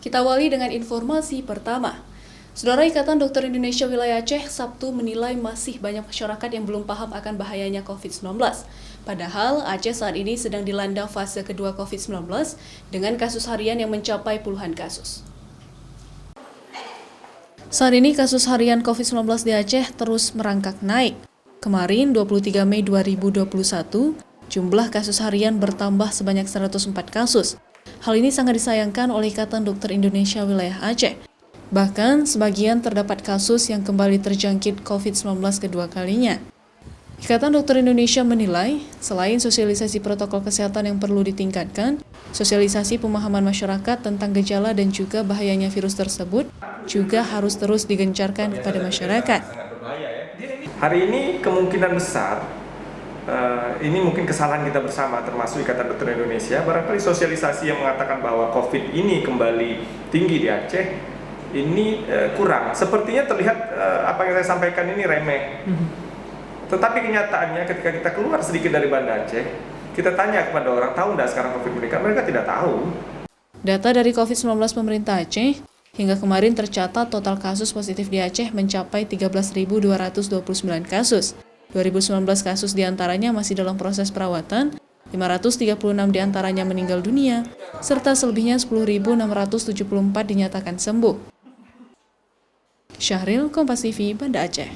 Kita awali dengan informasi pertama. Saudara, Ikatan Dokter Indonesia Wilayah Aceh Sabtu menilai masih banyak masyarakat yang belum paham akan bahayanya COVID-19. Padahal Aceh saat ini sedang dilanda fase kedua COVID-19 dengan kasus harian yang mencapai puluhan kasus. Saat ini kasus harian COVID-19 di Aceh terus merangkak naik. Kemarin 23 Mei 2021, jumlah kasus harian bertambah sebanyak 104 kasus. Hal ini sangat disayangkan oleh Ikatan Dokter Indonesia Wilayah Aceh. Bahkan, sebagian terdapat kasus yang kembali terjangkit COVID-19 kedua kalinya. Ikatan Dokter Indonesia menilai, selain sosialisasi protokol kesehatan yang perlu ditingkatkan, sosialisasi pemahaman masyarakat tentang gejala dan juga bahayanya virus tersebut juga harus terus digencarkan kepada masyarakat. Hari ini kemungkinan besar, ini mungkin kesalahan kita bersama termasuk Ikatan Dokter Indonesia, barangkali sosialisasi yang mengatakan bahwa COVID ini kembali tinggi di Aceh, ini kurang. Sepertinya terlihat apa yang saya sampaikan ini remeh. Tetapi kenyataannya ketika kita keluar sedikit dari Banda Aceh, kita tanya kepada orang, tahu nggak sekarang COVID meningkat? Mereka tidak tahu. Data dari COVID-19 pemerintah Aceh, hingga kemarin tercatat total kasus positif di Aceh mencapai 13.229 kasus. 2019 kasus diantaranya masih dalam proses perawatan, 536 diantaranya meninggal dunia, serta selebihnya 10.674 dinyatakan sembuh. Syahril, Kompas TV, Banda Aceh.